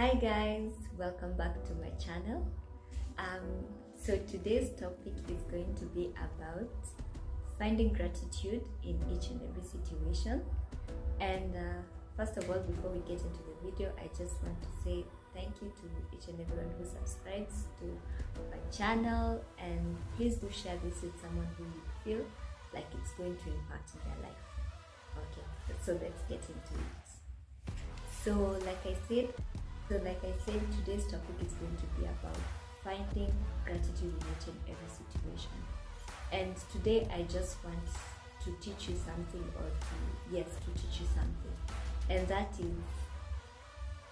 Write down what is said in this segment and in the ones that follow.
Hi guys, welcome back to my channel. So today's topic is going to be about finding gratitude in each and every situation. And first of all, before we get into the video, I just want to say thank you to each and everyone who subscribes to my channel, and please do share this with someone who you feel like it's going to impact in their life. Okay, so let's get into it. So like I said, today's topic is going to be about finding gratitude in each and every situation. And today I just want to teach you something, to teach you something. And that is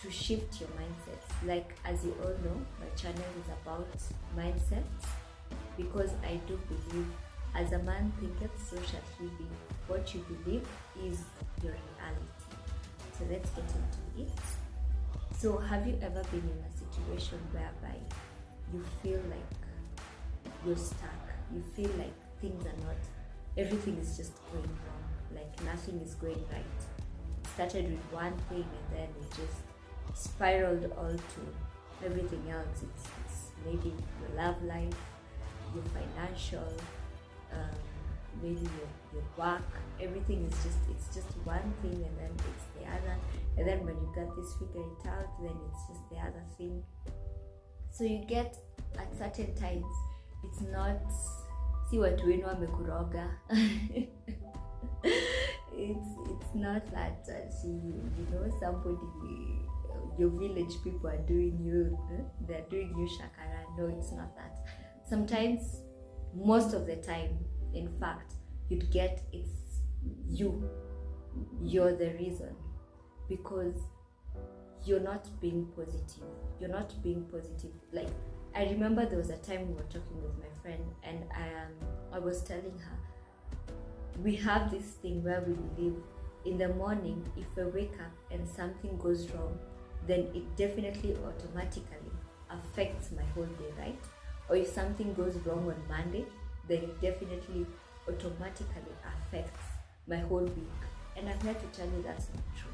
to shift your mindset. Like, as you all know, my channel is about mindset, because I do believe, as a man thinketh, so shall he be. What you believe is your reality. So let's get into it. So have you ever been in a situation whereby you feel like you're stuck? You feel like things are not, everything is just going wrong, like nothing is going right. It started with one thing and then it just spiraled all to everything else. It's maybe your love life, your financial, maybe your work. Everything is it's just one thing and then it's the other, and then when you got this figure it out, then it's just the other thing. So you get, at certain times, it's not si watu wenu wamekuroga. It's not that somebody, your village people are doing you, they're doing you shakara. No, it's not that. Sometimes, most of the time, in fact, you'd get it's you're the reason, because you're not being positive. Like, I remember there was a time we were talking with my friend, and I was telling her, we have this thing where we believe in the morning, if I wake up and something goes wrong, then it definitely automatically affects my whole day, right? Or if something goes wrong on Monday, then it definitely automatically affects my whole week. And I'm here to tell you that's not true.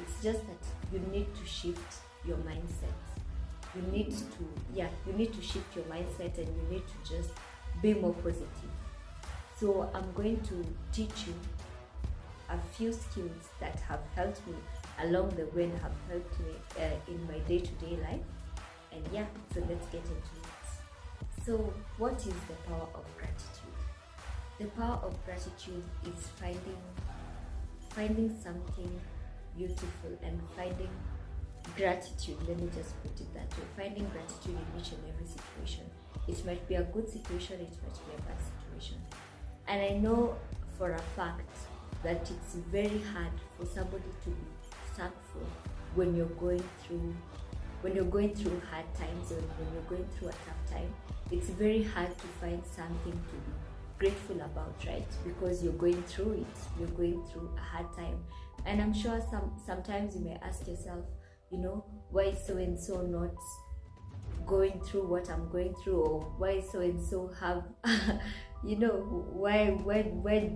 It's just that you need to shift your mindset. You need to shift your mindset, and you need to just be more positive. So I'm going to teach you a few skills that have helped me along the way and have helped me in my day-to-day life. And so let's get into it. So what is the power of gratitude? The power of gratitude is finding something beautiful and finding gratitude. Let me just put it that way. Finding gratitude in each and every situation. It might be a good situation, it might be a bad situation. And I know for a fact that it's very hard for somebody to be thankful when you're going through hard times, or when you're going through a tough time. It's very hard to find something to be grateful about, right? Because you're going through it, you're going through a hard time. And I'm sure sometimes you may ask yourself, why is so and so not going through what I'm going through, or why so and so have why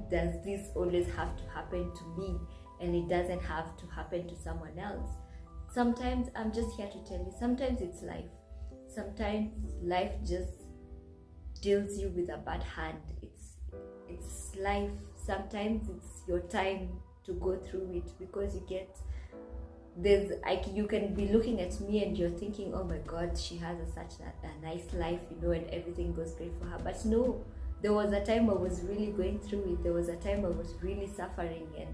does this always have to happen to me and it doesn't have to happen to someone else? Sometimes I'm just here to tell you, sometimes it's life. Sometimes life just deals you with a bad hand. It's life. Sometimes it's your time to go through it, because you can be looking at me and you're thinking, oh my God, she has such a nice life, and everything goes great for her. But no, there was a time I was really going through it. There was a time I was really suffering, and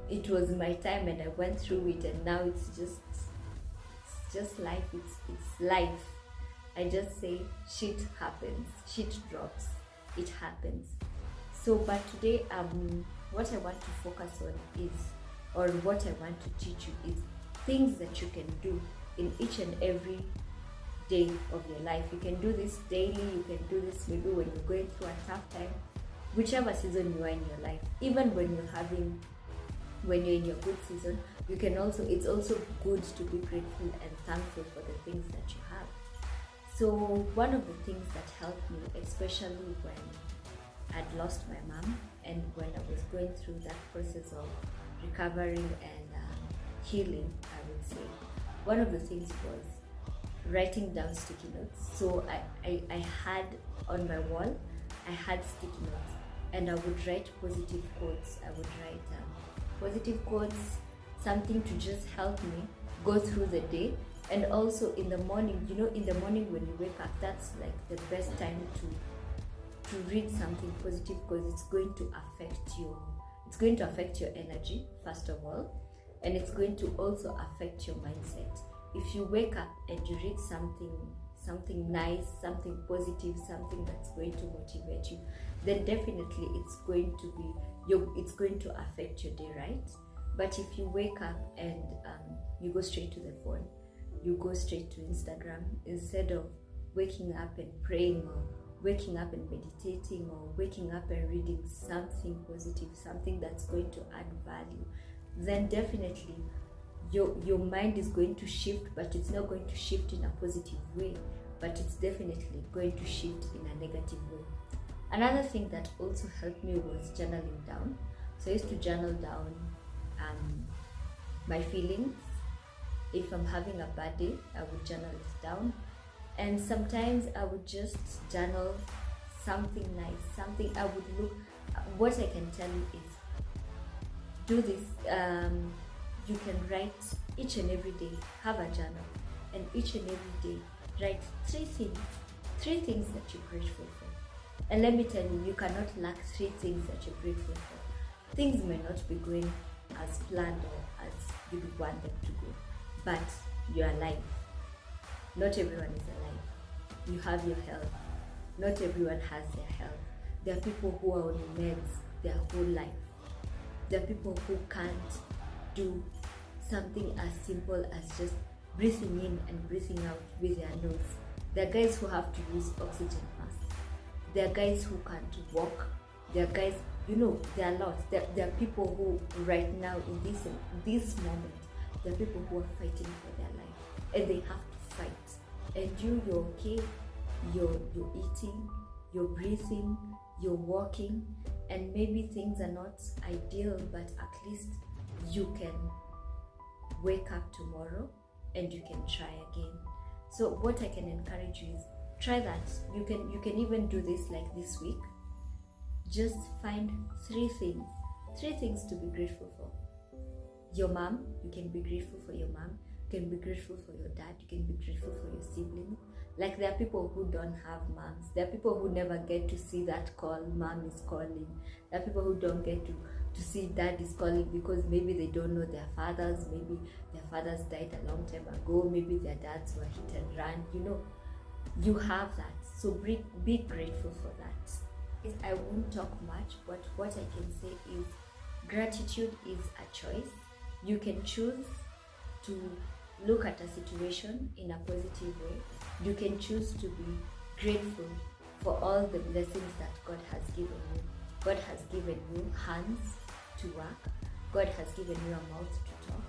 it was my time, and I went through it. And now it's just life. It's life. I just say shit happens, shit drops, it happens. So, but today, what I want to focus on is, or what I want to teach you is, things that you can do in each and every day of your life. You can do this daily, you can do this maybe when you're going through a tough time, whichever season you are in your life. Even when you're in your good season, it's also good to be grateful and thankful for the things that you have. So one of the things that helped me, especially when I'd lost my mom, and when I was going through that process of recovering and healing, I would say, one of the things was writing down sticky notes. So I had on my wall, I had sticky notes, and I would write positive quotes. I would write positive quotes, something to just help me go through the day. And also in the morning, in the morning when you wake up, that's like the best time to read something positive, because it's going to affect your energy first of all, and it's going to also affect your mindset. If you wake up and you read something nice, something positive, something that's going to motivate you, then definitely it's going to affect your day, right? But if you wake up and you go straight to the phone, you go straight to Instagram, instead of waking up and praying, or waking up and meditating, or waking up and reading something positive, something that's going to add value, then definitely your mind is going to shift, but it's not going to shift in a positive way, but it's definitely going to shift in a negative way. Another thing that also helped me was journaling down. So I used to journal down my feelings. If I'm having a bad day, I would journal it down. And sometimes I would just journal something nice, something I would look. What I can tell you is, do this. You can write each and every day, have a journal, and each and every day write three things that you're grateful for. And let me tell you, you cannot lack 3 things that you're grateful for. Things may not be going as planned or as you want them to go, but you're alive. Not everyone is alive. You have your health. Not everyone has their health. There are people who are on meds their whole life. There are people who can't do something as simple as just breathing in and breathing out with their nose. There are guys who have to use oxygen masks. There are guys who can't walk. There are guys, there are lots. There are people who right now in this moment, there are people who are fighting for their life, and they have to fight. And you're okay. You're eating, you're breathing, you're walking, and maybe things are not ideal, but at least you can wake up tomorrow and you can try again. So what I can encourage you is, try that. You can even do this like this week. Just find 3 things to be grateful for. Your mom, you can be grateful for your mom. You can be grateful for your dad. You can be grateful for your siblings. Like, there are people who don't have moms. There are people who never get to see that call, mom is calling. There are people who don't get to see dad is calling because maybe they don't know their fathers. Maybe their fathers died a long time ago. Maybe their dads were hit and run. You have that. So be grateful for that. I won't talk much, but what I can say is, gratitude is a choice. You can choose to look at a situation in a positive way. You can choose to be grateful for all the blessings that God has given you. God has given you hands to work. God has given you a mouth to talk.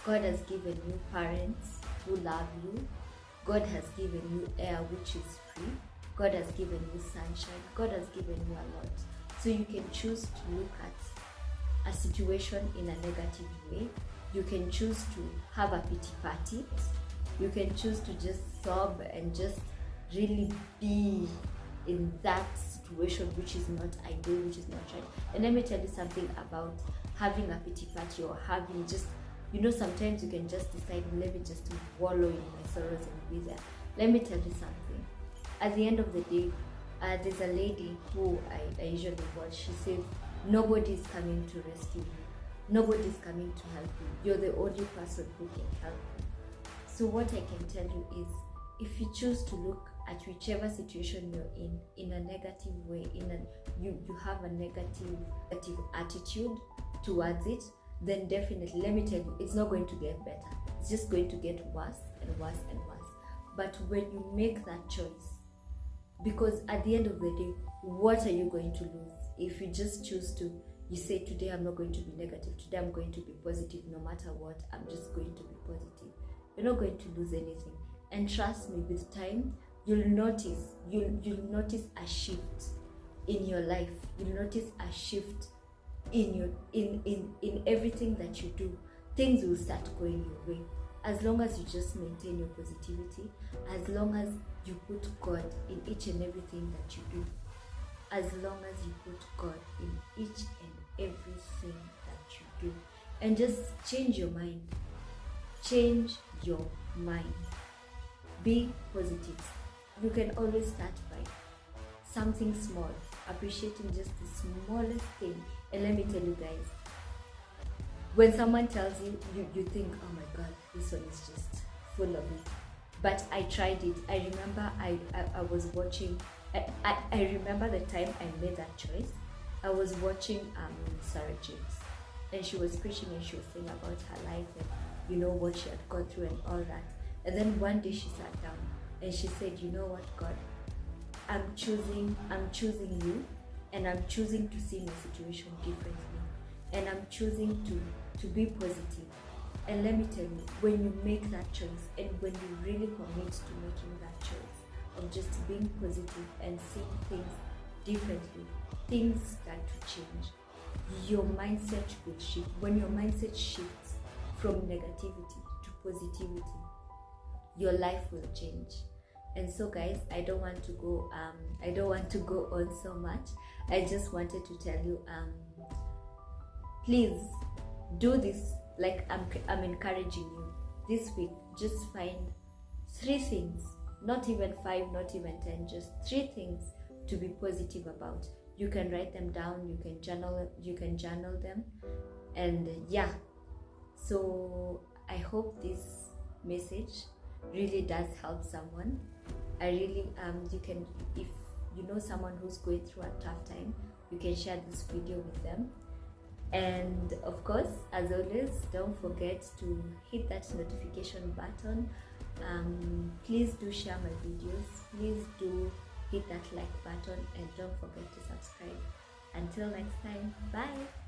God has given you parents who love you. God has given you air which is free. God has given you sunshine. God has given you a lot. So you can choose to look at a situation in a negative way. You can choose to have a pity party. You can choose to just sob and just really be in that situation which is not ideal, which is not right. And let me tell you something about having a pity party, or having just, sometimes you can just decide, let me just wallow in my sorrows and be there. Let me tell you something. At the end of the day, there's a lady who I usually watch. She says, nobody is coming to rescue you. Nobody is coming to help you. You're the only person who can help you. So what I can tell you is, if you choose to look at whichever situation you're in a negative way, you have a negative attitude towards it, then definitely, let me tell you, it's not going to get better. It's just going to get worse and worse and worse. But when you make that choice, because at the end of the day, what are you going to lose? If you just choose to, you say, today I'm not going to be negative, today I'm going to be positive, no matter what, I'm just going to be positive. You're not going to lose anything. And trust me, with time, you'll notice a shift in your life. You'll notice a shift in everything that you do. Things will start going your way. as long as you just maintain your positivity, as long as you put God in each and everything that you do, as long as you put God in each and everything that you do, and just change your mind. Change your mind. Be positive. You can always start by something small, appreciating just the smallest thing. And let me tell you guys, when someone tells you, you think, oh my God, this one is just full of it. But I tried it. I remember I was watching, I remember the time I made that choice. I was watching Sarah James, and she was preaching and she was saying about her life and you know what she had gone through and all that. And then one day she sat down and she said, you know what, God, I'm choosing you, and I'm choosing to see my situation differently, and I'm choosing to be positive. And let me tell you, when you make that choice, and when you really commit to making that choice of just being positive and seeing things differently, things start to change. Your mindset will shift. When your mindset shifts from negativity to positivity, your life will change. And so guys, I don't want to go on so much. I just wanted to tell you, please do this. Like I'm encouraging you this week. Just find 3 things, not even 5, not even 10, just 3 things to be positive about. You can write them down, you can journal them, and yeah. So I hope this message really does help someone. I really you can, if you know someone who's going through a tough time, you can share this video with them. And of course, as always, don't forget to hit that notification button. Please do share my videos. Please do hit that like button, and don't forget to subscribe. Until next time, bye.